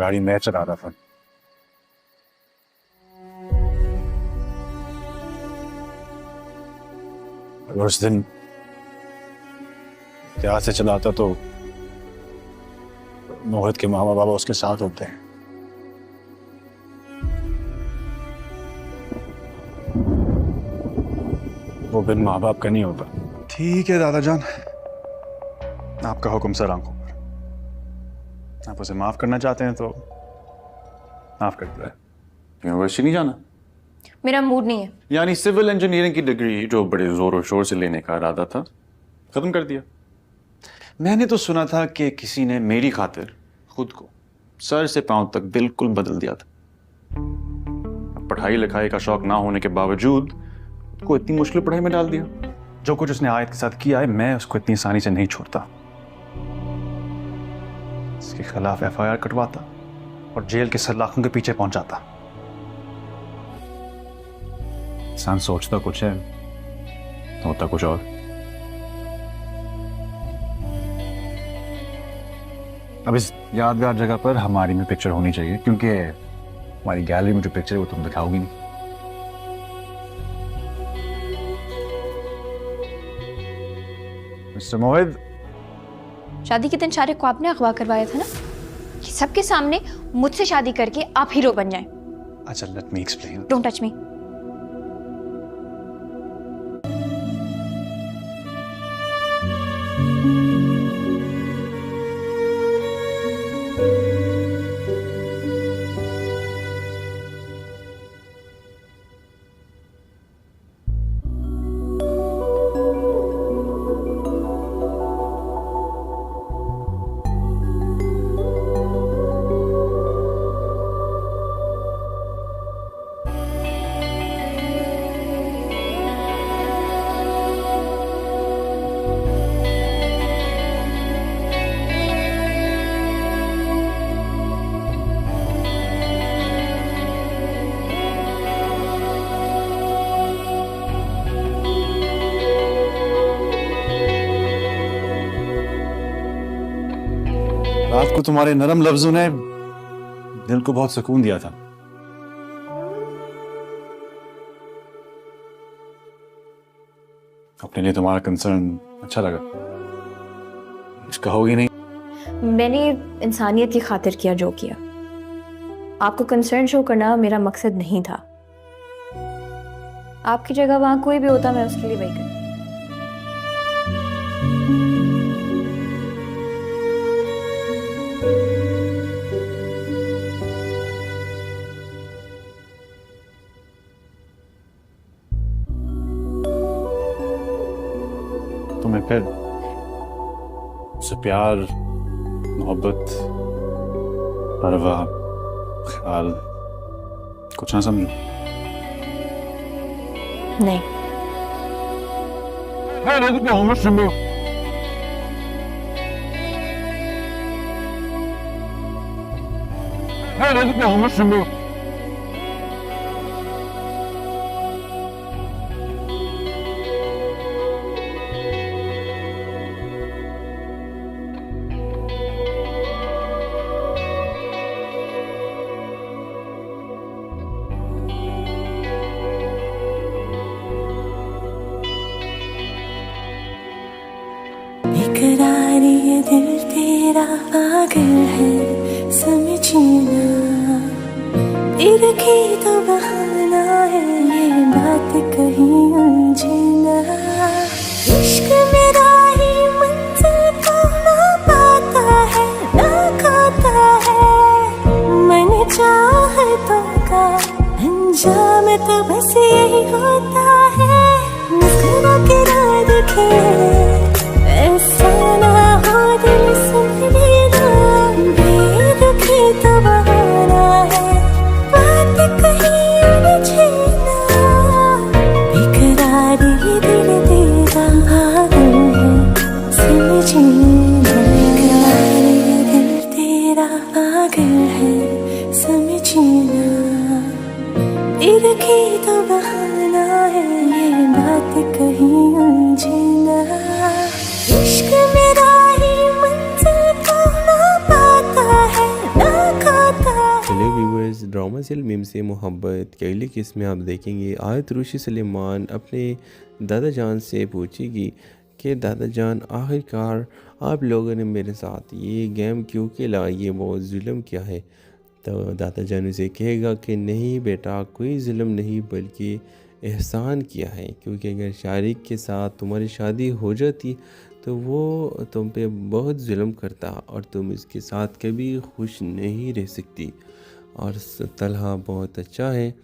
गाड़ी मैं चला रहा था। अगर उस दिन ध्यान से चलाता तो मोहित के मामा बाबा उसके साथ होते हैं। वो बिन माँ बाप का नहीं होता। ठीक है दादाजान, आपका हुक्म सर आंखों पर। आप उसे माफ करना चाहते हैं तो माफ कर दिया। यूनिवर्सिटी नहीं जाना? मेरा मूड नहीं है। यानी सिविल इंजीनियरिंग की डिग्री जो बड़े जोर और शोर से लेने का इरादा था, खत्म कर दिया। मैंने तो सुना था कि किसी ने मेरी खातिर खुद को सर से पांव तक बिल्कुल बदल दिया था। पढ़ाई लिखाई का शौक ना होने के बावजूद को इतनी मुश्किल पढ़ाई में डाल दिया। जो कुछ उसने आयत के साथ किया है, मैं उसको इतनी आसानी से नहीं छोड़ता। इसके खिलाफ एफआईआर कटवाता और जेल के सलाखों के पीछे पहुंचाता। इंसान सोचता कुछ है, होता कुछ और। अब इस यादगार जगह पर हमारी भी पिक्चर होनी चाहिए, क्योंकि हमारी गैलरी में जो पिक्चर है वो तुम दिखाओगी नहीं। मिस्टर मोहित, शादी के दिन सारे को आपने अगवा करवाया था ना, कि सबके सामने मुझसे शादी करके आप हीरो बन जाएं। अच्छा, let me explain. Don't touch me. रात को तुम्हारे नरम लफ्जों ने दिल को बहुत सुकून दिया था। अपने लिए तुम्हारा कंसर्न अच्छा लगा। इसका होगी नहीं। मैंने इंसानियत की खातिर किया जो किया। आपको कंसर्न शो करना मेरा मकसद नहीं था। आपकी जगह वहां कोई भी होता, मैं उसके लिए वही करती। तुम्हें फिर उससे प्यार, मोहब्बत, परवाह, ख्याल कुछ ना समझो? नहीं। इकरार ये दिल तेरा पागल है, समझना इरखी तो बहाना है, ये बात कहीं उलझना। इश्क मेरा ही मंजिल को ना पाता है, ना खाता है। मन चाहतों का अंजाम तो बस यही होता है। मुस्कुरा के ना दिखे ऐसा ना हो, दिल संभलेगा। बेरुखी तो बहाना है, बात कहीं उलझना। इकरार ये दिल तेरा पागल है, समझना। इकरार ये दिल तेरा पागल है, समझना। इरखी तो बहाना है, ये बात कहीं उलझना। इश्क मेरा ही मंजिल को ना पाता है, ना खाता hello viewers, drama serial Meem se Mohabbat की अगली किस्त में आप देखेंगे आयत रुशी सलेमान अपने दादा जान से पूछेगी कि दादा जान, आखिरकार आप लोगों ने मेरे साथ ये गेम क्यों खेला, ये बहुत जुल्म क्या है। तो दादा जान उसे कहेगा कि नहीं बेटा, कोई जुल्म नहीं बल्कि एहसान किया है, क्योंकि अगर शारिक के साथ तुम्हारी शादी हो जाती तो वो तुम पे बहुत जुल्म करता और तुम इसके साथ कभी खुश नहीं रह सकती। और तलहा बहुत अच्छा है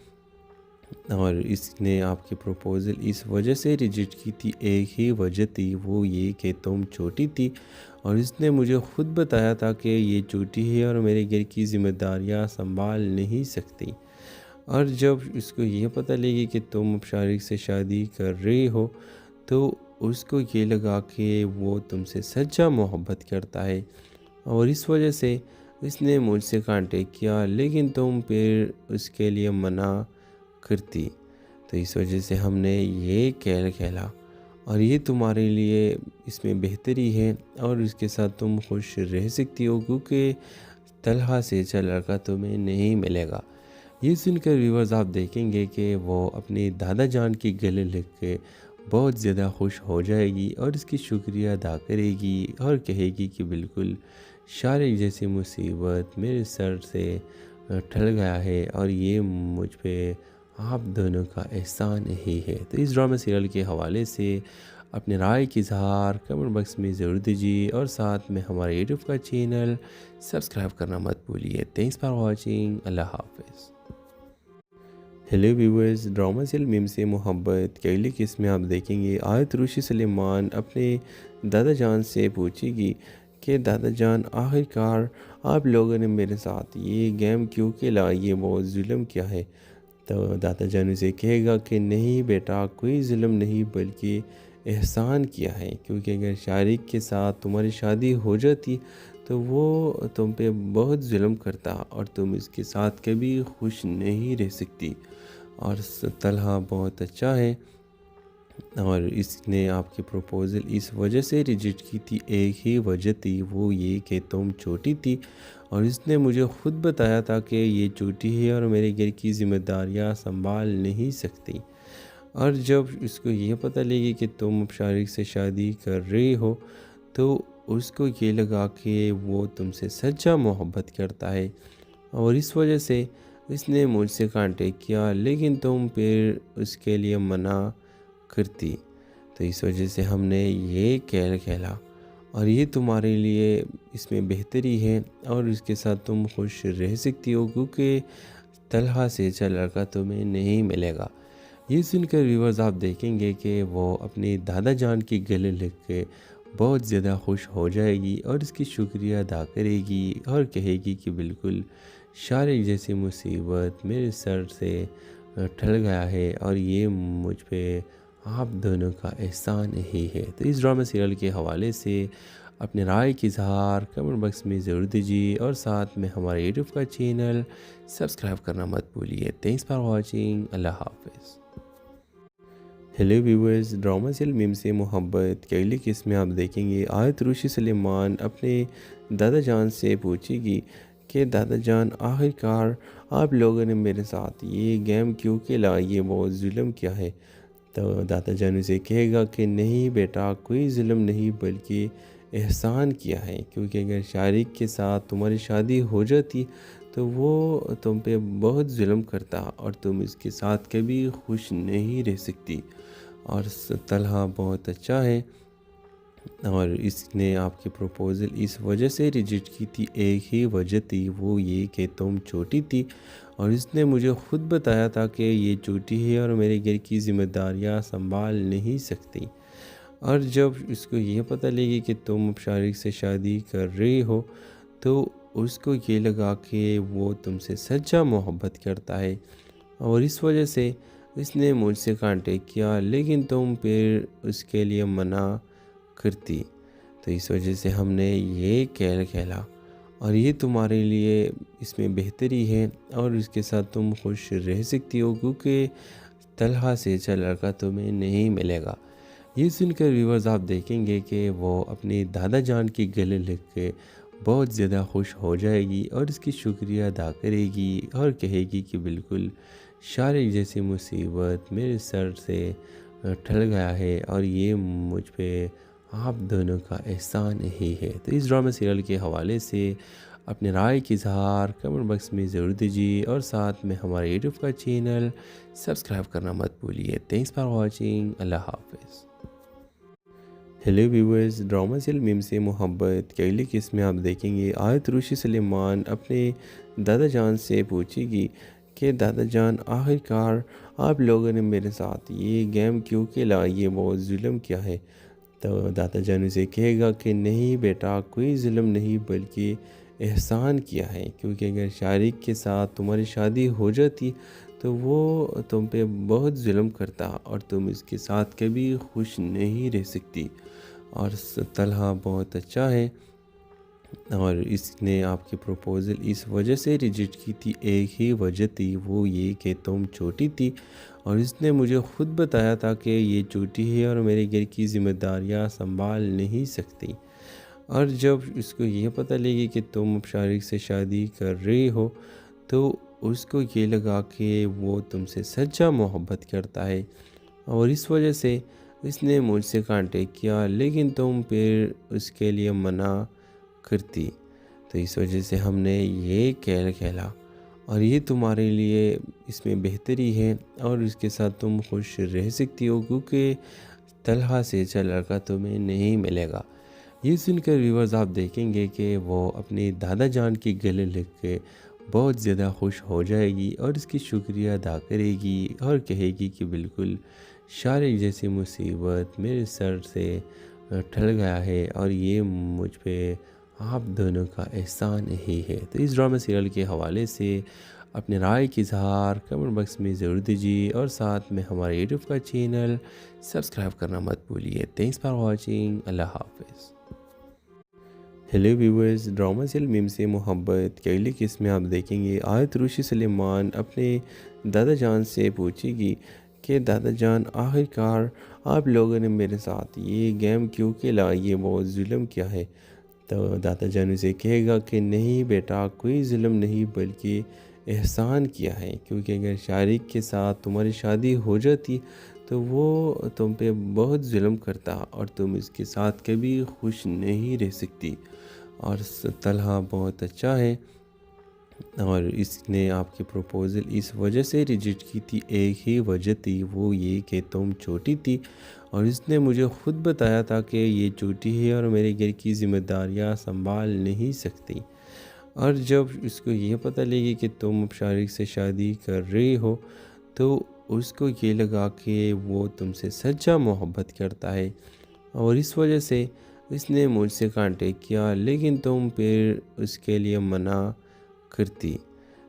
और इसने आपकी प्रपोज़ल इस वजह से रिजेक्ट की थी, एक ही वजह थी, वो ये कि तुम छोटी थी और इसने मुझे ख़ुद बताया था कि ये छोटी है और मेरे घर की ज़िम्मेदारियाँ संभाल नहीं सकती। और जब इसको ये पता लगी कि तुम अब शारिक से शादी कर रही हो तो उसको ये लगा कि वो तुमसे सच्चा मोहब्बत करता है और इस वजह से इसने मुझसे कांटेक्ट किया, लेकिन तुम फिर उसके लिए मना करती। तो इस वजह से हमने ये खेल खेला और ये तुम्हारे लिए इसमें बेहतरी है और इसके साथ तुम खुश रह सकती हो, क्योंकि तलहा से अच्छा लड़का तुम्हें नहीं मिलेगा। ये सुनकर व्यूअर्स आप देखेंगे कि वो अपने दादा जान की गले लग के बहुत ज़्यादा खुश हो जाएगी और इसकी शुक्रिया अदा करेगी और कहेगी कि बिल्कुल शारिक जैसी मुसीबत मेरे सर से टल गया है और ये मुझ पे आप दोनों का एहसान ही है। तो इस ड्रामा सीरियल के हवाले से अपने राय की इज़हार कमेंट बॉक्स में ज़रूर दीजिए और साथ में हमारे यूट्यूब का चैनल सब्सक्राइब करना मत भूलिए। Thanks for watching. अल्लाह हाफिज़। Hello viewers, drama serial Meem se Mohabbat की अगली किस्त में आप देखेंगे आयत रुशी सलेमान अपने दादा जान से पूछेगी कि दादा जान, आखिरकार आप लोगों ने मेरे साथ ये गेम क्यों खेला, ये बहुत जुल्म क्या है। तो दादा जान उसे कहेगा कि नहीं बेटा, कोई जुल्म नहीं बल्कि एहसान किया है, क्योंकि अगर शारिक के साथ तुम्हारी शादी हो जाती तो वो तुम पे बहुत जुल्म करता और तुम इसके साथ कभी खुश नहीं रह सकती। और तलहा बहुत अच्छा है और इसने आपकी प्रपोज़ल इस वजह से रिजेक्ट की थी, एक ही वजह थी, वो ये कि तुम छोटी थी और इसने मुझे ख़ुद बताया था कि ये छोटी है और मेरे घर की ज़िम्मेदारियाँ संभाल नहीं सकती। और जब इसको ये पता लगी कि तुम अब शारिक से शादी कर रही हो तो उसको ये लगा कि वो तुमसे सच्चा मोहब्बत करता है और इस वजह से इसने मुझसे कांटेक्ट किया, लेकिन तुम फिर उसके लिए मना करती। तो इस वजह से हमने ये खेल खेला और ये तुम्हारे लिए इसमें बेहतरी है और इसके साथ तुम खुश रह सकती हो, क्योंकि तलहा से अच्छा लड़का तुम्हें नहीं मिलेगा। ये सुनकर व्यूअर्स आप देखेंगे कि वो अपने दादा जान की गले लग के बहुत ज़्यादा खुश हो जाएगी और इसकी शुक्रिया अदा करेगी और कहेगी कि बिल्कुल शारिक जैसी मुसीबत मेरे सर से टल गया है और ये मुझ पे आप दोनों का एहसान ही है। तो इस ड्रामा सीरियल के हवाले से अपने राय की इज़हार कमेंट बॉक्स में ज़रूर दीजिए और साथ में हमारे यूट्यूब का चैनल सब्सक्राइब करना मत भूलिए। Thanks for watching. अल्लाह हाफिज़। Hello viewers, drama serial Meem se Mohabbat की अगली किस्त में आप देखेंगे आयत रुशी सलेमान अपने दादा जान से पूछेगी कि दादा जान, आखिरकार आप लोगों ने मेरे साथ ये गेम क्यों खेला, ये बहुत जुल्म क्या है। तो दादा जान उसे कहेगा कि नहीं बेटा, कोई जुल्म नहीं बल्कि एहसान किया है, क्योंकि अगर शारिक के साथ तुम्हारी शादी हो जाती तो वो तुम पे बहुत जुल्म करता और तुम इसके साथ कभी खुश नहीं रह सकती। और तलहा बहुत अच्छा है और इसने आपकी प्रपोज़ल इस वजह से रिजेक्ट की थी, एक ही वजह थी, वो ये कि तुम छोटी थी और इसने मुझे ख़ुद बताया था कि ये छोटी है और मेरे घर की ज़िम्मेदारियाँ संभाल नहीं सकती। और जब इसको ये पता लगी कि तुम अब शारिक से शादी कर रही हो तो उसको ये लगा कि वो तुमसे सच्चा मोहब्बत करता है और इस वजह से इसने मुझसे कांटेक्ट किया, लेकिन तुम फिर उसके लिए मना करती। तो इस वजह से हमने ये खेल खेला और ये तुम्हारे लिए इसमें बेहतरी है और इसके साथ तुम खुश रह सकती हो, क्योंकि तलहा से अच्छा लड़का तुम्हें नहीं मिलेगा। ये सुनकर व्यूअर्स आप देखेंगे कि वो अपने दादा जान की गले लग के बहुत ज़्यादा खुश हो जाएगी और इसकी शुक्रिया अदा करेगी और कहेगी कि बिल्कुल शारिक जैसी मुसीबत मेरे सर से टल गया है और ये मुझ पे आप दोनों का एहसान ही है। तो इस ड्रामा सीरियल के हवाले से अपने राय की इजहार कमेंट बॉक्स में ज़रूर दीजिए और साथ में हमारे यूट्यूब का चैनल सब्सक्राइब करना मत भूलिए। Thanks for watching. अल्लाह हाफिज़। Hello viewers, drama serial Meem se Mohabbat की अगली किस्त में आप देखेंगे आयत रुशी सलेमान अपने दादा जान से पूछेगी कि दादा जान आखिरकार आप लोगों ने मेरे साथ ये गेम क्यों खेला, ये बहुत जुल्म किया है। तो दादा जान उसे कहेगा कि नहीं बेटा, कोई जुल्म नहीं बल्कि एहसान किया है, क्योंकि अगर शारिक के साथ तुम्हारी शादी हो जाती तो वो तुम पे बहुत जुल्म करता और तुम इसके साथ कभी खुश नहीं रह सकती। और तलहा बहुत अच्छा है और इसने आपकी प्रपोज़ल इस वजह से रिजेक्ट की थी, एक ही वजह थी, वो ये कि तुम छोटी थी और इसने मुझे ख़ुद बताया था कि ये छोटी है और मेरे घर की ज़िम्मेदारियाँ संभाल नहीं सकती। और जब इसको ये पता लगी कि तुम अब शारिक से शादी कर रही हो तो उसको ये लगा कि वो तुमसे सच्चा मोहब्बत करता है और इस वजह से इसने मुझसे कांटेक्ट किया, लेकिन तुम फिर उसके लिए मना करती। तो इस वजह से हमने ये खेल खेला और ये तुम्हारे लिए इसमें बेहतरी है और इसके साथ तुम खुश रह सकती हो, क्योंकि तलहा से अच्छा लड़का तुम्हें नहीं मिलेगा। ये सुनकर व्यूवर्स आप देखेंगे कि वो अपने दादा जान की गले लग के बहुत ज़्यादा खुश हो जाएगी और इसकी शुक्रिया अदा करेगी और कहेगी कि बिल्कुल शारिक जैसी मुसीबत मेरे सर से टल गया है और ये मुझ पे आप दोनों का एहसान ही है। तो इस ड्रामा सीरियल के हवाले से अपने राय की इजहार कमेंट बॉक्स में ज़रूर दीजिए और साथ में हमारे यूट्यूब का चैनल सब्सक्राइब करना मत भूलिए। Thanks for watching. अल्लाह हाफिज़। Hello viewers, drama serial Meem se Mohabbat की अगली किस्त में आप देखेंगे आयत रुशी सलेमान अपने दादा जान से पूछेगी कि दादा जान आखिरकार आप लोगों ने मेरे साथ ये गेम क्यों खेला, ये बहुत जुल्म किया है। तो दादा जान उसे कहेगा कि नहीं बेटा, कोई जुल्म नहीं बल्कि एहसान किया है, क्योंकि अगर शारिक के साथ तुम्हारी शादी हो जाती तो वो तुम पे बहुत जुल्म करता और तुम इसके साथ कभी खुश नहीं रह सकती। और तलहा बहुत अच्छा है और इसने आपकी प्रपोज़ल इस वजह से रिजेक्ट की थी, एक ही वजह थी, वो ये कि तुम छोटी थी और इसने मुझे ख़ुद बताया था कि ये छोटी है और मेरे घर की ज़िम्मेदारियाँ संभाल नहीं सकती। और जब इसको ये पता लगी कि तुम अब शारिक से शादी कर रही हो तो उसको ये लगा कि वो तुमसे सच्चा मोहब्बत करता है और इस वजह से इसने मुझसे कांटेक्ट किया, लेकिन तुम फिर उसके लिए मना करती।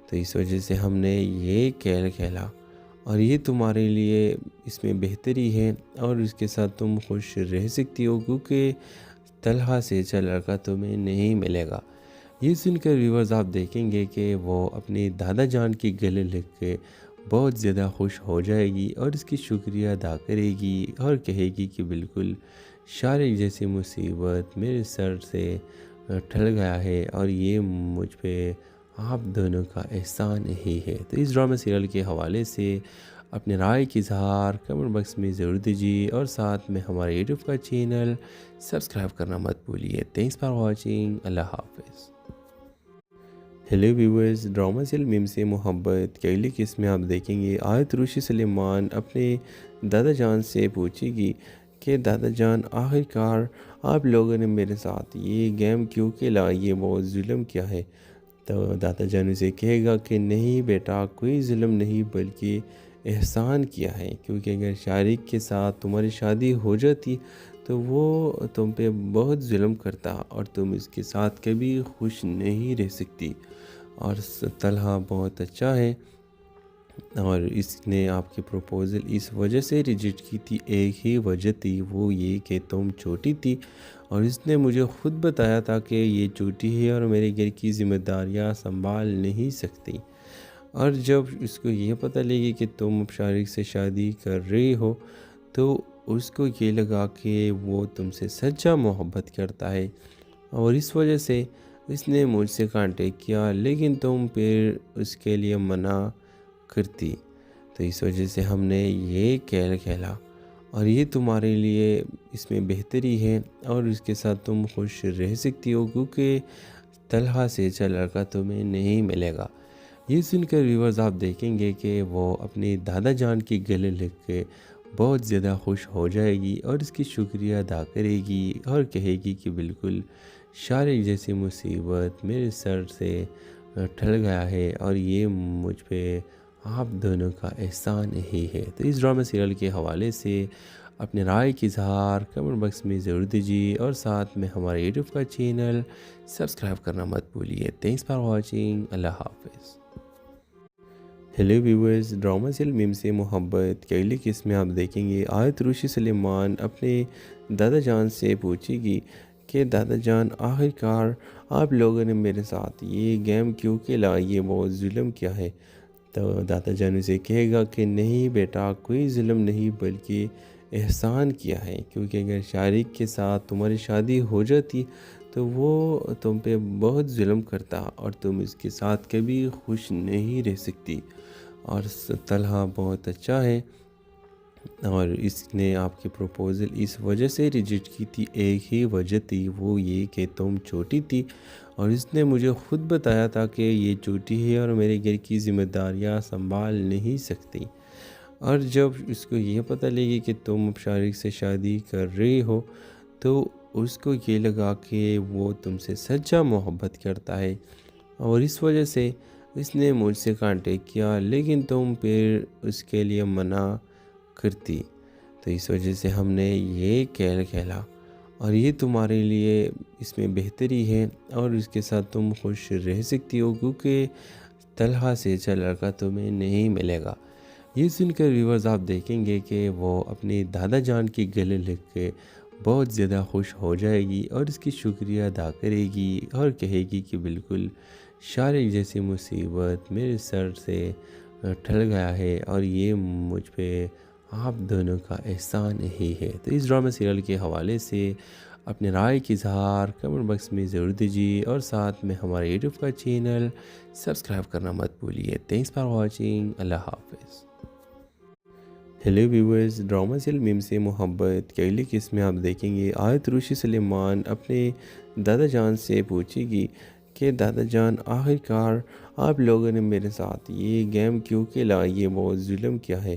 तो इस वजह से हमने ये खेल खेला और ये तुम्हारे लिए इसमें बेहतरी है और इसके साथ तुम खुश रह सकती हो, क्योंकि तलहा से अच्छा लड़का तुम्हें नहीं मिलेगा। ये सुनकर व्यूवर्स आप देखेंगे कि वो अपने दादा जान की गले लग के बहुत ज़्यादा खुश हो जाएगी और इसकी शुक्रिया अदा करेगी और कहेगी कि बिल्कुल शारिक जैसी मुसीबत मेरे सर से टल गया है और ये मुझ पे आप दोनों का एहसान ही है। तो इस ड्रामा सीरियल के हवाले से अपने राय की इजहार कमेंट बॉक्स में ज़रूर दीजिए और साथ में हमारे यूट्यूब का चैनल सब्सक्राइब करना मत भूलिए। Thanks for watching. अल्लाह हाफिज़। Hello viewers, drama serial Meem se Mohabbat की अगली किस्त में आप देखेंगे आयत रुशी सलेमान अपने दादा जान से पूछेगी कि दादा जान आखिरकार आप लोगों ने मेरे साथ ये गेम क्यों खेला, ये बहुत जुल्म किया है। तो दादा जान उसे कहेगा कि नहीं बेटा, कोई जुल्म नहीं बल्कि एहसान किया है, क्योंकि अगर शारिक के साथ तुम्हारी शादी हो जाती तो वो तुम पे बहुत जुल्म करता और तुम इसके साथ कभी खुश नहीं रह सकती। और तलहा बहुत अच्छा है और इसने आपकी प्रपोज़ल इस वजह से रिजेक्ट की थी, एक ही वजह थी, वो ये कि तुम छोटी थी और इसने मुझे ख़ुद बताया था कि ये छोटी है और मेरे घर की ज़िम्मेदारियाँ संभाल नहीं सकती। और जब इसको ये पता लगी कि तुम अब शारिक से शादी कर रही हो तो उसको ये लगा कि वो तुमसे सच्चा मोहब्बत करता है और इस वजह से उसने मुझसे कांटेक्ट किया लेकिन तुम फिर उसके लिए मना करती, तो इस वजह से हमने ये खेल खेला और ये तुम्हारे लिए इसमें बेहतरी है और इसके साथ तुम खुश रह सकती हो क्योंकि तलहा से अच्छा लड़का तुम्हें नहीं मिलेगा। ये सुनकर व्यूअर्स आप देखेंगे कि वो अपनी दादा जान की गले लग के बहुत ज़्यादा खुश हो जाएगी और इसकी शुक्रिया अदा करेगी और कहेगी कि बिल्कुल शारिक जैसी मुसीबत मेरे सर से टल गया है और ये मुझ पे आप दोनों का एहसान ही है। तो इस ड्रामा सीरियल के हवाले से अपने राय की इजहार कमेंट बॉक्स में ज़रूर दीजिए और साथ में हमारे यूट्यूब का चैनल सब्सक्राइब करना मत भूलिए। Thanks for watching. अल्लाह हाफिज़। Hello viewers, drama serial Meem se Mohabbat की अगली किस्त में आप देखेंगे आयत रुशी सलेमान अपने दादा जान से पूछेगी कि दादा जान आखिरकार आप लोगों ने मेरे साथ ये गेम क्यों खेला, ये बहुत जुल्म क्या है। तो दादा जान उसे कहेगा कि नहीं बेटा, कोई जुल्म नहीं बल्कि एहसान किया है, क्योंकि अगर शारिक के साथ तुम्हारी शादी हो जाती तो वो तुम पे बहुत जुल्म करता और तुम इसके साथ कभी खुश नहीं रह सकती। और तलहा बहुत अच्छा है और इसने आपके प्रपोज़ल इस वजह से रिजेक्ट की थी, एक ही वजह थी, वो ये कि तुम छोटी थी और इसने मुझे ख़ुद बताया था कि ये छोटी है और मेरे घर की ज़िम्मेदारियां संभाल नहीं सकती। और जब इसको ये पता लगी कि तुम अब शारिक से शादी कर रही हो तो उसको ये लगा कि वो तुमसे सच्चा मोहब्बत करता है और इस वजह से इसने मुझसे कांटेक्ट किया लेकिन तुम फिर उसके लिए मना करती, तो इस वजह से हमने ये खेल खेला और ये तुम्हारे लिए इसमें बेहतरी है और इसके साथ तुम खुश रह सकती हो क्योंकि तलहा से अच्छा लड़का तुम्हें नहीं मिलेगा। ये सुनकर व्यूअर्स आप देखेंगे कि वो अपनी दादा जान की गले लग के बहुत ज़्यादा खुश हो जाएगी और इसकी शुक्रिया अदा करेगी और कहेगी कि बिल्कुल शारिक जैसी मुसीबत मेरे सर से टल गया है और ये मुझ पे आप दोनों का एहसान ही है। तो इस ड्रामा सीरियल के हवाले से अपने राय की इजहार कमेंट बॉक्स में ज़रूर दीजिए और साथ में हमारे यूट्यूब का चैनल सब्सक्राइब करना मत भूलिए। Thanks for watching. अल्लाह हाफिज़। Hello viewers, drama serial Meem se Mohabbat की अगली किस्त में आप देखेंगे आयत रुशी सलेमान अपने दादा जान से पूछेगी कि दादा जान आखिरकार आप लोगों ने मेरे साथ ये गेम क्यों खेला, ये बहुत जुल्म क्या है।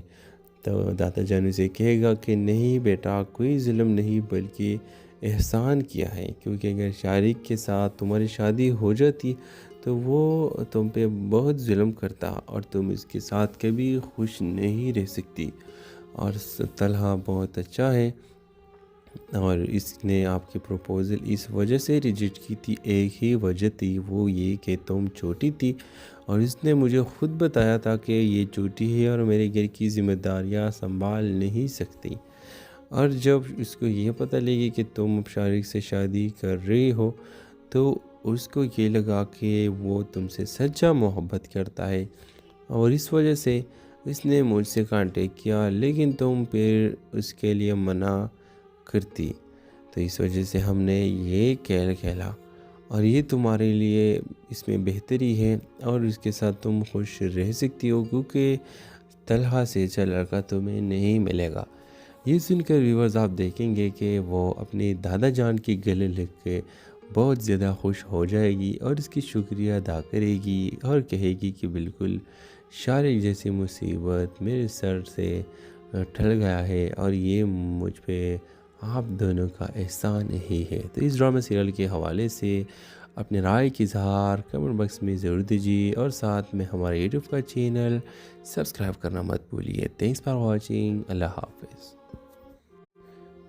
तो दादा जान उसे कहेगा कि नहीं बेटा, कोई जुल्म नहीं बल्कि एहसान किया है, क्योंकि अगर शारिक के साथ तुम्हारी शादी हो जाती तो वो तुम पे बहुत जुल्म करता और तुम इसके साथ कभी खुश नहीं रह सकती। और तलहा बहुत अच्छा है और इसने आपके प्रपोज़ल इस वजह से रिजेक्ट की थी, एक ही वजह थी, वो ये कि तुम छोटी थी और इसने मुझे ख़ुद बताया था कि ये छोटी है और मेरे घर की ज़िम्मेदारियां संभाल नहीं सकती। और जब इसको ये पता लगी कि तुम अब शारिक से शादी कर रही हो तो उसको ये लगा कि वो तुमसे सच्चा मोहब्बत करता है और इस वजह से इसने मुझसे कांटेक्ट किया लेकिन तुम फिर उसके लिए मना करती, तो इस वजह से हमने ये खेल खेला और ये तुम्हारे लिए इसमें बेहतरी है और इसके साथ तुम खुश रह सकती हो क्योंकि तलहा से अच्छा लड़का तुम्हें नहीं मिलेगा। ये सुनकर व्यूअर्स आप देखेंगे कि वो अपनी दादा जान की गले लग के बहुत ज़्यादा खुश हो जाएगी और इसकी शुक्रिया अदा करेगी और कहेगी कि बिल्कुल शारिक जैसी मुसीबत मेरे सर से टल गया है और ये मुझ पे आप दोनों का एहसान ही है। तो इस ड्रामा सीरियल के हवाले से अपने राय की इजहार कमेंट बॉक्स में ज़रूर दीजिए और साथ में हमारे यूट्यूब का चैनल सब्सक्राइब करना मत भूलिए। Thanks for watching. अल्लाह हाफिज़।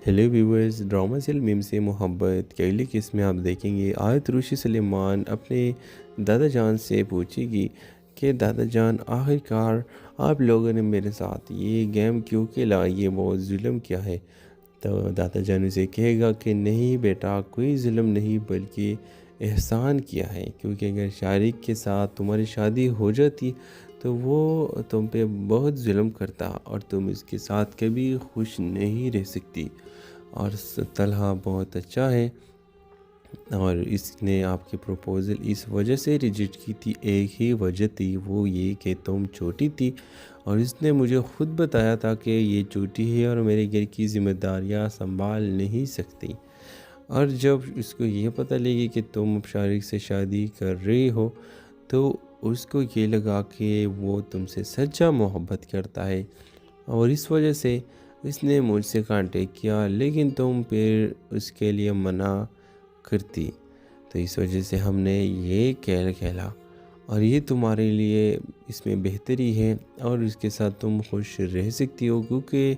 Hello viewers, drama serial Meem se Mohabbat की अगली किस्त में आप देखेंगे आयत रुशी सलेमान अपने दादा जान से पूछेगी कि दादा जान आखिरकार आप लोगों ने मेरे साथ ये गेम क्यों खेला, ये बहुत जुल्म क्या है। तो दादा जान उसे कहेगा कि नहीं बेटा, कोई जुल्म नहीं बल्कि एहसान किया है, क्योंकि अगर शारिक के साथ तुम्हारी शादी हो जाती तो वो तुम पे बहुत जुल्म करता और तुम इसके साथ कभी खुश नहीं रह सकती। और तलहा बहुत अच्छा है और इसने आपकी प्रपोज़ल इस वजह से रिजेक्ट की थी, एक ही वजह थी, वो ये कि तुम छोटी थी और इसने मुझे ख़ुद बताया था कि ये छोटी है और मेरे घर की ज़िम्मेदारियाँ संभाल नहीं सकती। और जब इसको ये पता लगी कि तुम अब शारिक से शादी कर रही हो तो उसको ये लगा कि वो तुमसे सच्चा मोहब्बत करता है और इस वजह से इसने मुझसे कांटेक्ट किया, लेकिन तुम फिर उसके लिए मना करती। तो इस वजह से हमने ये खेल खेला और ये तुम्हारे लिए इसमें बेहतरी है और इसके साथ तुम खुश रह सकती हो, क्योंकि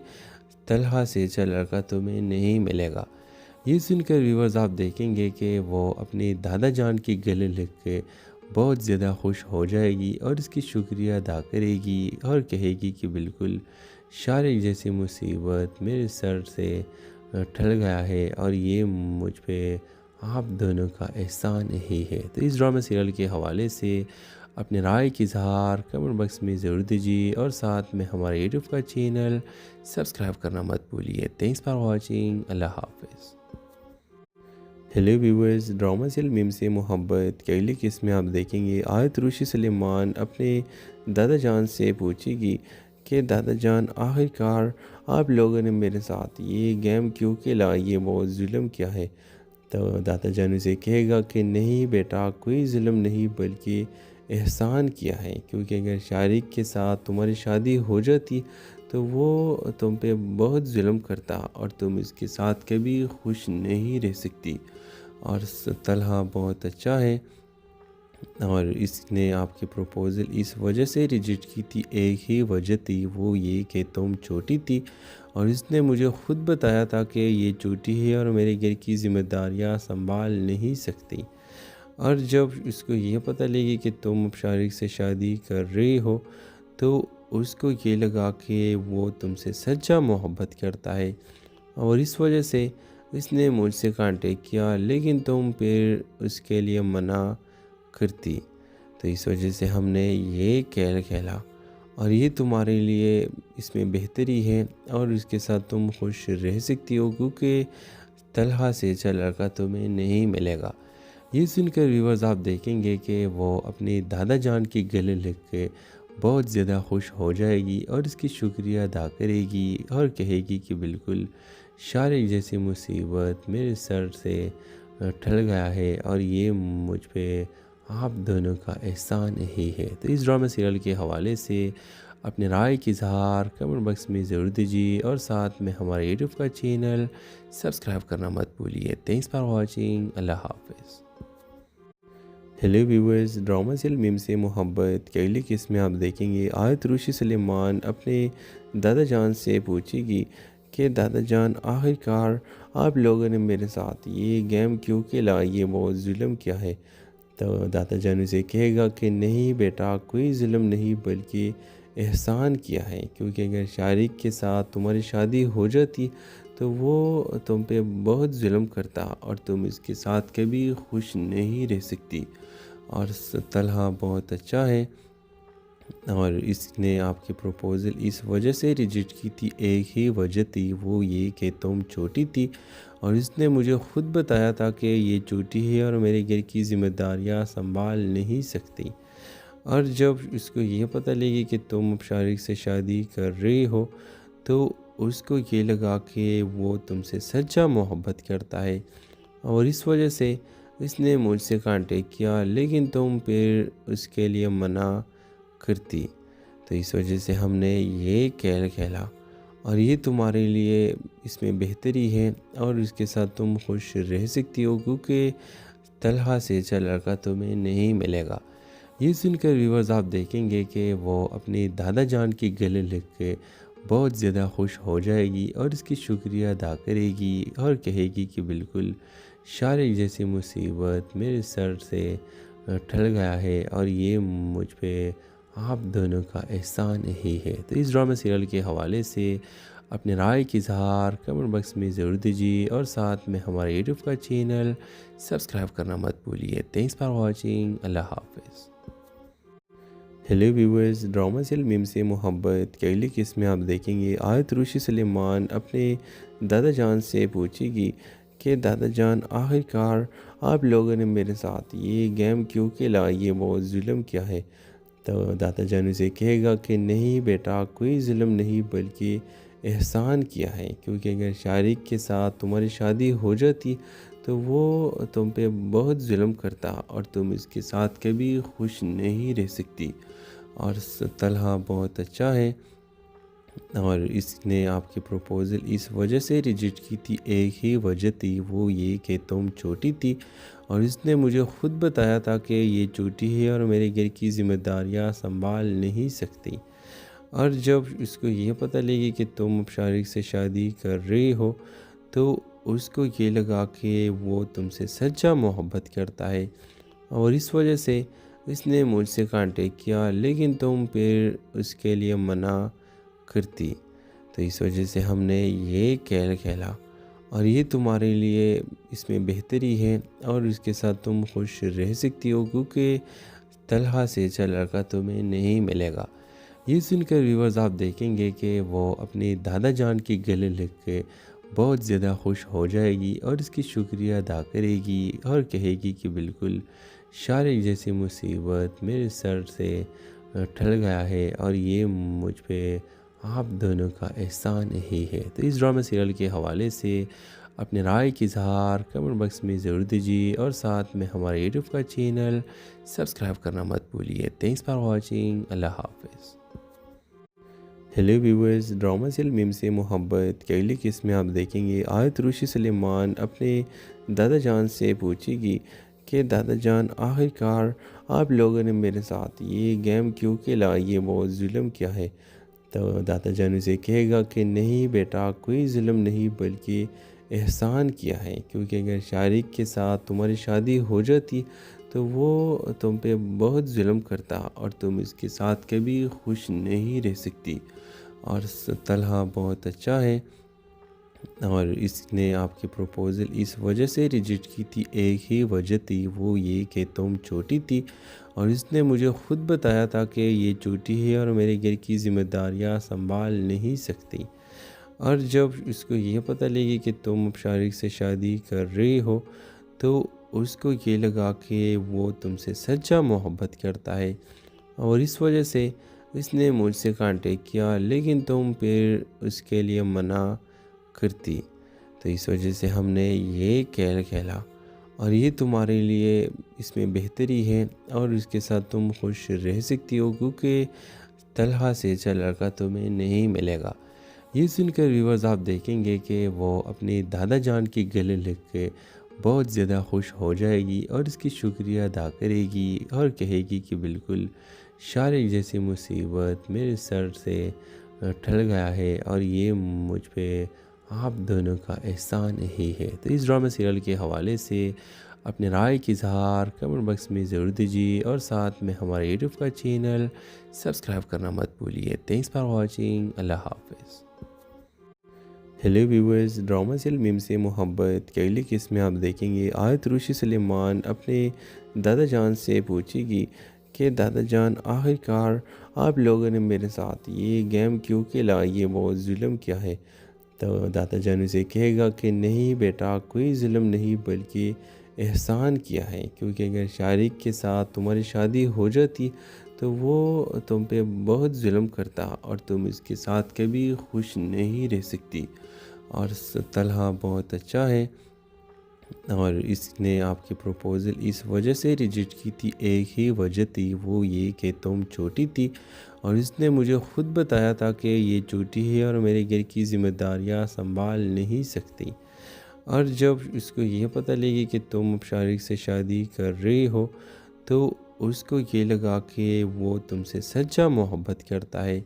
तलहा से अच्छा लड़का तुम्हें नहीं मिलेगा। ये सुनकर व्यूअर्स आप देखेंगे कि वो अपने दादा जान की गले लग के बहुत ज़्यादा खुश हो जाएगी और इसकी शुक्रिया अदा करेगी और कहेगी कि बिल्कुल शारिक जैसी मुसीबत मेरे सर से टल गया है और ये मुझ पे आप दोनों का एहसान ही है। तो इस ड्रामा सीरियल के हवाले से अपने राय की इज़हार कमेंट बॉक्स में ज़रूर दीजिए और साथ में हमारे यूट्यूब का चैनल सब्सक्राइब करना मत भूलिए। Thanks for watching. अल्लाह हाफिज़। Hello viewers, drama serial Meem se Mohabbat के अगली किस्म में आप देखेंगे आयत रुशी सलेमान अपने दादा जान से पूछेगी कि दादा जान आखिरकार आप लोगों ने मेरे साथ ये गेम क्यों खेला, ये बहुत जुल्म किया है। तो दादा जान उसे कहेगा कि नहीं बेटा, कोई जुल्म नहीं बल्कि एहसान किया है, क्योंकि अगर शारिक के साथ तुम्हारी शादी हो जाती तो वो तुम पे बहुत जुल्म करता और तुम इसके साथ कभी खुश नहीं रह सकती। और तलहा बहुत अच्छा है और इसने आपकी प्रपोज़ल इस वजह से रिजेक्ट की थी, एक ही वजह थी, वो ये कि तुम छोटी थी और इसने मुझे ख़ुद बताया था कि ये छोटी है और मेरे घर की ज़िम्मेदारियाँ संभाल नहीं सकती। और जब इसको ये पता लगी कि तुम अब शारिक से शादी कर रही हो तो उसको ये लगा कि वो तुमसे सच्चा मोहब्बत करता है और इस वजह से इसने मुझसे कांटेक्ट किया, लेकिन तुम फिर उसके लिए मना करती। तो इस वजह से हमने ये खेल खेला और ये तुम्हारे लिए इसमें बेहतरी है और इसके साथ तुम खुश रह सकती हो, क्योंकि तलहा से अच्छा लड़का तुम्हें नहीं मिलेगा। ये सुनकर व्यूअर्स आप देखेंगे कि वो अपने दादा जान की गले लग के बहुत ज़्यादा खुश हो जाएगी और इसकी शुक्रिया अदा करेगी और कहेगी कि बिल्कुल शारिक जैसी मुसीबत मेरे सर से टल गया है और ये मुझ पे आप दोनों का एहसान ही है। तो इस ड्रामा सीरियल के हवाले से अपने राय की इज़हार कमेंट बॉक्स में ज़रूर दीजिए और साथ में हमारे यूट्यूब का चैनल सब्सक्राइब करना मत भूलिए। Thanks for watching. अल्लाह हाफिज़। Hello viewers, drama serial Meem se Mohabbat के अगली किस्म में आप देखेंगे आयत रुशी सलेमान अपने दादा जान से पूछेगी कि दादा जान आखिरकार आप लोगों ने मेरे साथ ये गेम क्यों खेला, ये बहुत जुल्म किया है। तो दादा जान उसे कहेगा कि नहीं बेटा, कोई जुल्म नहीं बल्कि एहसान किया है, क्योंकि अगर शारिक के साथ तुम्हारी शादी हो जाती तो वो तुम पे बहुत जुल्म करता और तुम इसके साथ कभी खुश नहीं रह सकती। और तलहा बहुत अच्छा है और इसने आपकी प्रपोज़ल इस वजह से रिजेक्ट की थी, एक ही वजह थी, वो ये कि तुम छोटी थी और इसने मुझे ख़ुद बताया था कि ये छोटी है और मेरे घर की ज़िम्मेदारियाँ संभाल नहीं सकती। और जब इसको ये पता लगी कि तुम अब शारिक से शादी कर रही हो तो उसको ये लगा कि वो तुमसे सच्चा मोहब्बत करता है और इस वजह से इसने मुझसे कांटेक्ट किया, लेकिन तुम फिर उसके लिए मना करती। तो इस वजह से हमने ये खेल खेला और ये तुम्हारे लिए इसमें बेहतरी है और इसके साथ तुम खुश रह सकती हो, क्योंकि तलहा से अच्छा लड़का तुम्हें नहीं मिलेगा। ये सुनकर व्यूअर्स आप देखेंगे कि वो अपने दादा जान की गले लग के बहुत ज़्यादा खुश हो जाएगी और इसकी शुक्रिया अदा करेगी और कहेगी कि बिल्कुल शारिक जैसी मुसीबत मेरे सर से टल गया है और ये मुझ पे आप दोनों का एहसान ही है। तो इस ड्रामा सीरियल के हवाले से अपने राय की इज़हार कमेंट बॉक्स में ज़रूर दीजिए और साथ में हमारे यूट्यूब का चैनल सब्सक्राइब करना मत भूलिए। Thanks for watching. अल्लाह हाफिज़। Hello viewers, drama serial Meem se Mohabbat के अगली किस्म में आप देखेंगे आयत रुशी सलेमान अपने दादा जान से पूछेगी कि दादा जान आखिरकार आप लोगों ने मेरे साथ ये गेम क्यों खेला, ये बहुत जुल्म किया है। तो दादा जान उसे कहेगा कि नहीं बेटा, कोई जुल्म नहीं बल्कि एहसान किया है, क्योंकि अगर शारिक के साथ तुम्हारी शादी हो जाती तो वो तुम पे बहुत जुल्म करता और तुम इसके साथ कभी खुश नहीं रह सकती। और तलहा बहुत अच्छा है और इसने आपकी प्रपोज़ल इस वजह से रिजेक्ट की थी, एक ही वजह थी, वो ये कि तुम छोटी थी और इसने मुझे ख़ुद बताया था कि ये छोटी है और मेरे घर की ज़िम्मेदारियाँ संभाल नहीं सकती। और जब उसको ये पता लगी कि तुम अब शारिक से शादी कर रही हो तो उसको ये लगा कि वो तुमसे सच्चा मोहब्बत करता है और इस वजह से इसने मुझसे कांटेक्ट किया, लेकिन तुम फिर उसके लिए मना करती। तो इस वजह से हमने ये खेल खेला और ये तुम्हारे लिए इसमें बेहतरी है और इसके साथ तुम खुश रह सकती हो, क्योंकि तलहा से अच्छा लड़का तुम्हें नहीं मिलेगा। ये सुनकर व्यूअर्स आप देखेंगे कि वो अपनी दादा जान की गले लग के बहुत ज़्यादा खुश हो जाएगी और इसकी शुक्रिया अदा करेगी और कहेगी कि बिल्कुल शारिक जैसी मुसीबत मेरे सर से टल गया है और ये मुझ पे आप दोनों का एहसान ही है। तो इस ड्रामा सीरियल के हवाले से अपने राय की इज़हार कमेंट बॉक्स में ज़रूर दीजिए और साथ में हमारे यूट्यूब का चैनल सब्सक्राइब करना मत भूलिए। Thanks for watching. अल्लाह हाफिज़। Hello viewers, drama serial Meem se Mohabbat के अगली किस्म में आप देखेंगे आयत रुशी सलेमान अपने दादा जान से पूछेगी कि दादा जान आखिरकार आप लोगों ने मेरे साथ ये गेम क्यों खेला, ये बहुत जुल्म किया है। तो दादा जान उसे कहेगा कि नहीं बेटा, कोई जुल्म नहीं बल्कि एहसान किया है, क्योंकि अगर शारिक के साथ तुम्हारी शादी हो जाती तो वो तुम पे बहुत जुल्म करता और तुम इसके साथ कभी खुश नहीं रह सकती। और तलहा बहुत अच्छा है और इसने आपकी प्रपोज़ल इस वजह से रिजेक्ट की थी, एक ही वजह थी, वो ये कि तुम छोटी थी और इसने मुझे ख़ुद बताया था कि ये छोटी है और मेरे घर की ज़िम्मेदारियाँ संभाल नहीं सकती। और जब उसको ये पता लगी कि तुम अब शारिक से शादी कर रही हो तो उसको ये लगा कि वो तुमसे सच्चा मोहब्बत करता है और इस वजह से इसने मुझसे कांटेक्ट किया, लेकिन तुम फिर उसके लिए मना करती। तो इस वजह से हमने ये खेल खेला और ये तुम्हारे लिए इसमें बेहतरी है और इसके साथ तुम खुश रह सकती हो, क्योंकि तलहा से अच्छा लड़का तुम्हें नहीं मिलेगा। ये सुनकर व्यूअर्स आप देखेंगे कि वो अपनी दादा जान की गले लग के बहुत ज़्यादा खुश हो जाएगी और इसकी शुक्रिया अदा करेगी और कहेगी कि बिल्कुल शारिक जैसी मुसीबत मेरे सर से टल गया है और ये मुझ पे आप दोनों का एहसान ही है। तो इस ड्रामा सीरियल के हवाले से अपने राय की इज़हार कमेंट बॉक्स में ज़रूर दीजिए और साथ में हमारे यूट्यूब का चैनल सब्सक्राइब करना मत भूलिए। Thanks for watching. अल्लाह हाफिज़। Hello viewers, drama serial Meem se Mohabbat के अगली किस्म में आप देखेंगे आयत रुशी सलेमान अपने दादा जान से पूछेगी कि दादा जान आखिरकार आप लोगों ने मेरे साथ ये गेम क्यों खेला, ये बहुत जुल्म किया है। तो दादा जान उसे कहेगा कि नहीं बेटा, कोई जुल्म नहीं बल्कि एहसान किया है, क्योंकि अगर शारिक के साथ तुम्हारी शादी हो जाती तो वो तुम पे बहुत जुल्म करता और तुम इसके साथ कभी खुश नहीं रह सकती। और तलहा बहुत अच्छा है और इसने आपकी प्रपोज़ल इस वजह से रिजेक्ट की थी, एक ही वजह थी, वो ये कि तुम छोटी थी और इसने मुझे ख़ुद बताया था कि ये छोटी है और मेरे घर की ज़िम्मेदारियाँ संभाल नहीं सकती। और जब उसको ये पता लगी कि तुम अब शारिक से शादी कर रही हो तो उसको ये लगा कि वो तुमसे सच्चा मोहब्बत करता है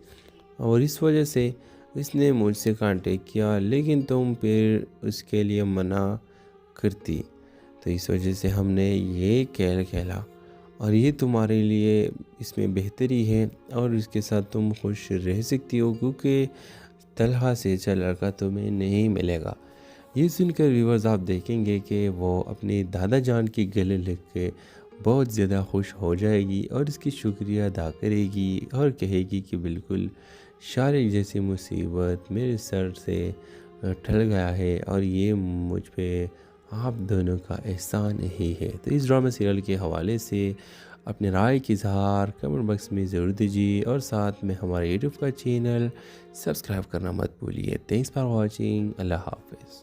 और इस वजह से इसने मुझसे कांटेक्ट किया, लेकिन तुम फिर उसके लिए मना करती। तो इस वजह से हमने ये खेल खेला और ये तुम्हारे लिए इसमें बेहतरी है और इसके साथ तुम खुश रह सकती हो, क्योंकि तलहा से अच्छा लड़का तुम्हें नहीं मिलेगा। ये सुनकर व्यूअर्स आप देखेंगे कि वो अपनी दादा जान की गले लग के बहुत ज़्यादा खुश हो जाएगी और इसकी शुक्रिया अदा करेगी और कहेगी कि बिल्कुल शारिक जैसी मुसीबत मेरे सर से टल गया है और ये मुझ पे आप दोनों का एहसान ही है। तो इस ड्रामा सीरियल के हवाले से अपने राय की इजहार कमेंट बॉक्स में ज़रूर दीजिए और साथ में हमारे यूट्यूब का चैनल सब्सक्राइब करना मत भूलिए। Thanks for watching. अल्लाह हाफिज़।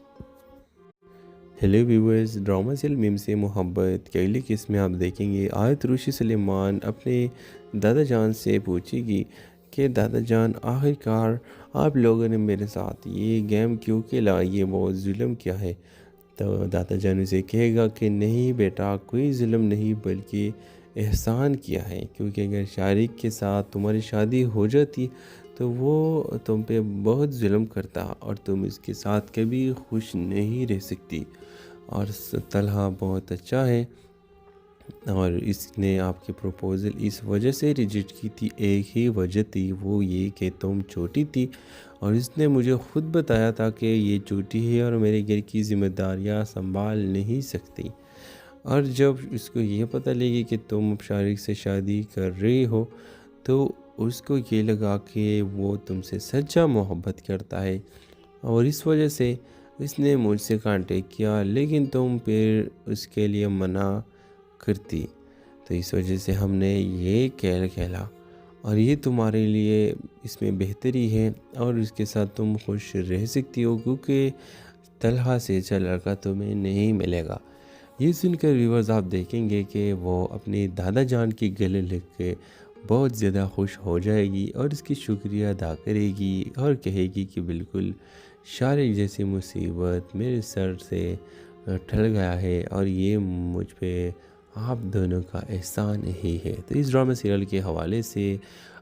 Hello viewers, drama serial Meem se Mohabbat की अगली किस्त में आप देखेंगे आयत रुशी सलेमान अपने दादा जान से पूछेगी कि दादा जान आखिरकार आप लोगों ने मेरे साथ ये गेम क्यों खेला, ये बहुत जुल्म किया है। तो दादा जान उसे कहेगा कि नहीं बेटा, कोई जुल्म नहीं बल्कि एहसान किया है, क्योंकि अगर शारिक के साथ तुम्हारी शादी हो जाती तो वो तुम पे बहुत जुल्म करता और तुम इसके साथ कभी खुश नहीं रह सकती। और तलहा बहुत अच्छा है और इसने आपके प्रपोज़ल इस वजह से रिजेक्ट की थी, एक ही वजह थी, वो ये कि तुम छोटी थी और इसने मुझे ख़ुद बताया था कि ये छोटी है और मेरे घर की ज़िम्मेदारियाँ संभाल नहीं सकती। और जब उसको ये पता लगी कि तुम अब शारिक से शादी कर रही हो तो उसको ये लगा कि वो तुमसे सच्चा मोहब्बत करता है और इस वजह से इसने मुझसे कांटेक्ट किया, लेकिन तुम फिर उसके लिए मना करती। तो इस वजह से हमने ये खेला और ये तुम्हारे लिए इसमें बेहतरी है और इसके साथ तुम खुश रह सकती हो, क्योंकि तलहा से अच्छा लड़का तुम्हें नहीं मिलेगा। ये सुनकर व्यूअर्स आप देखेंगे कि वो अपनी दादा जान की गले लग के बहुत ज़्यादा खुश हो जाएगी और इसकी शुक्रिया अदा करेगी और कहेगी कि बिल्कुल शारिक जैसी मुसीबत मेरे सर से टल गया है और ये मुझ पे आप दोनों का एहसान ही है। तो इस ड्रामा सीरियल के हवाले से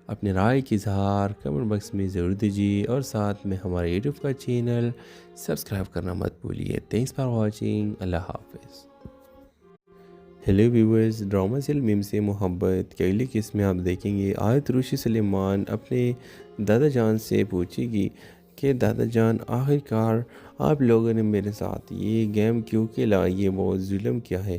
अपने राय की इजहार कमेंट बॉक्स में ज़रूर दीजिए और साथ में हमारे यूट्यूब का चैनल सब्सक्राइब करना मत भूलिए। Thanks for watching. अल्लाह हाफिज़। Hello viewers, drama serial Meem se Mohabbat की अगली किस्त में आप देखेंगे आयत रुशी सलेमान अपने दादा जान से पूछेगी कि दादा जान आखिरकार आप लोगों ने मेरे साथ ये गेम क्यों खेला, ये बहुत जुल्म किया है।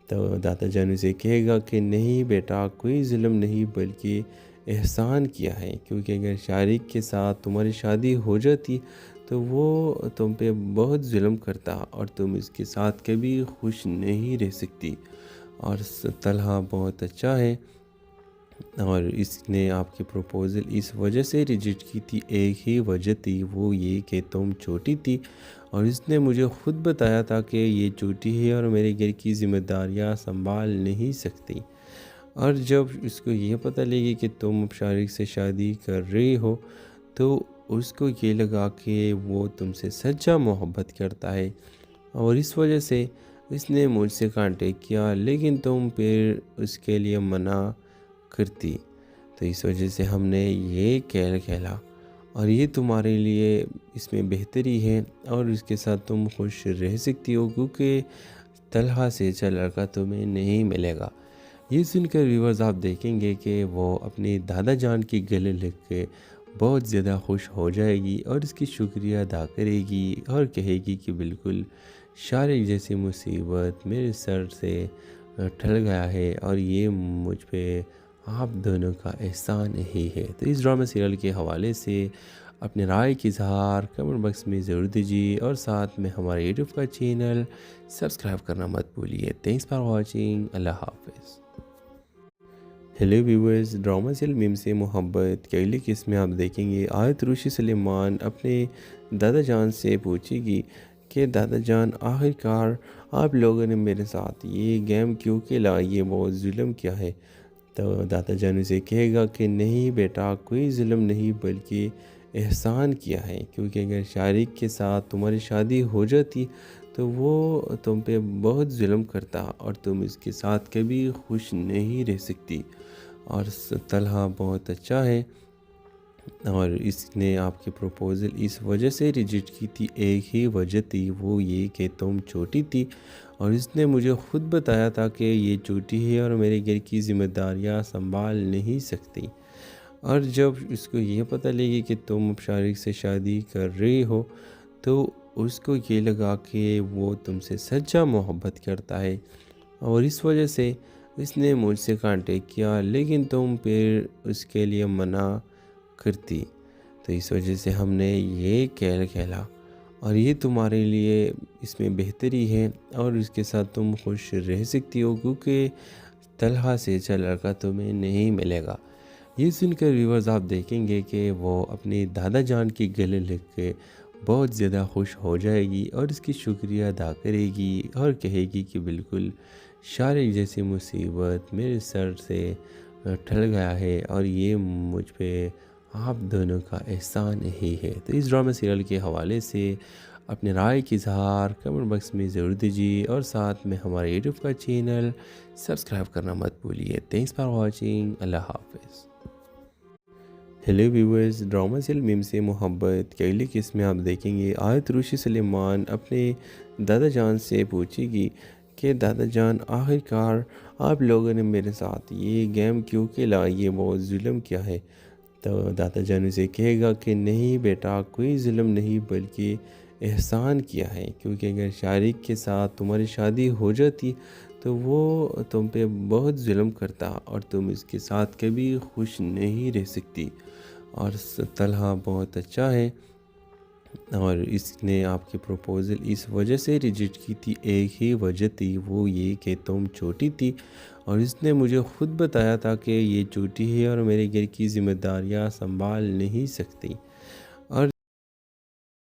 तो दादा जान उसे कहेगा कि नहीं बेटा, कोई जुल्म नहीं बल्कि एहसान किया है, क्योंकि अगर शारिक के साथ तुम्हारी शादी हो जाती तो वो तुम पे बहुत जुल्म करता और तुम इसके साथ कभी खुश नहीं रह सकती। और तलहा बहुत अच्छा है और इसने आपके प्रपोज़ल इस वजह से रिजेक्ट की थी, एक ही वजह थी, वो ये कि तुम छोटी थी और इसने मुझे ख़ुद बताया था कि ये छोटी है और मेरे घर की ज़िम्मेदारियाँ संभाल नहीं सकती। और जब उसको ये पता लगी कि तुम अब शारिक से शादी कर रही हो तो उसको ये लगा कि वो तुमसे सच्चा मोहब्बत करता है और इस वजह से इसने मुझसे कांटेक्ट किया, लेकिन तुम फिर उसके लिए मना करती। तो इस वजह से हमने ये खेला और ये तुम्हारे लिए इसमें बेहतरी है और इसके साथ तुम खुश रह सकती हो, क्योंकि तलहा से अच्छा लड़का तुम्हें नहीं मिलेगा। ये सुनकर व्यूअर्स आप देखेंगे कि वो अपनी दादा जान की गले लग के बहुत ज़्यादा खुश हो जाएगी और इसकी शुक्रिया अदा करेगी और कहेगी कि बिल्कुल शारिक जैसी मुसीबत मेरे सर से टल गया है और ये मुझ पे आप दोनों का एहसान ही है। तो इस ड्रामा सीरियल के हवाले से अपने राय की इजहार कमेंट बॉक्स में ज़रूर दीजिए और साथ में हमारे यूट्यूब का चैनल सब्सक्राइब करना मत भूलिए। Thanks for watching. अल्लाह हाफिज़। Hello viewers, drama serial Meem se Mohabbat की अगली किस्त में आप देखेंगे आयत रुशी सलेमान अपने दादा जान से पूछेगी कि दादा जान आखिरकार आप लोगों ने मेरे साथ ये गेम क्यों खेला, ये बहुत जुल्म किया है। तो दादा जान उसे कहेगा कि नहीं बेटा, कोई जुल्म नहीं बल्कि एहसान किया है, क्योंकि अगर शारिक के साथ तुम्हारी शादी हो जाती तो वो तुम पे बहुत जुल्म करता और तुम इसके साथ कभी खुश नहीं रह सकती। और तलहा बहुत अच्छा है और इसने आपके प्रपोज़ल इस वजह से रिजेक्ट की थी, एक ही वजह थी, वो ये कि तुम छोटी थी और इसने मुझे ख़ुद बताया था कि ये छोटी है और मेरे घर की ज़िम्मेदारियाँ संभाल नहीं सकती। और जब उसको ये पता लगी कि तुम अब शारिक से शादी कर रही हो तो उसको ये लगा कि वो तुमसे सच्चा मोहब्बत करता है और इस वजह से इसने मुझसे कांटेक्ट किया, लेकिन तुम फिर उसके लिए मना करती। तो इस वजह से हमने ये खेला और ये तुम्हारे लिए इसमें बेहतरी है और इसके साथ तुम खुश रह सकती हो, क्योंकि तलहा से अच्छा लड़का तुम्हें नहीं मिलेगा। ये सुनकर व्यूअर्स आप देखेंगे कि वो अपने दादा जान के गले लग के बहुत ज़्यादा खुश हो जाएगी और इसकी शुक्रिया अदा करेगी और कहेगी कि बिल्कुल शारिक जैसी मुसीबत मेरे सर से टल गया है और ये मुझ पे आप दोनों का एहसान ही है। तो इस ड्रामा सीरियल के हवाले से अपने राय की इजहार कमेंट बॉक्स में ज़रूर दीजिए और साथ में हमारे यूट्यूब का चैनल सब्सक्राइब करना मत भूलिए। Thanks for watching. अल्लाह हाफिज़। Hello viewers, drama serial Meem se Mohabbat के अगली किस्त में आप देखेंगे आयत रुशी सलेमान अपने दादा जान से पूछेगी कि दादा जान आखिरकार आप लोगों ने मेरे साथ ये गेम क्यों खेला, ये बहुत जुल्म क्या है। तो दादा जान उसे कहेगा कि नहीं बेटा, कोई जुल्म नहीं बल्कि एहसान किया है, क्योंकि अगर शारिक के साथ तुम्हारी शादी हो जाती तो वो तुम पे बहुत जुल्म करता और तुम इसके साथ कभी खुश नहीं रह सकती। और तलहा बहुत अच्छा है और इसने आपके प्रपोज़ल इस वजह से रिजेक्ट की थी, एक ही वजह थी, वो ये कि तुम छोटी थी और इसने मुझे ख़ुद बताया था कि ये छोटी है और मेरे घर की जिम्मेदारियां संभाल नहीं सकती।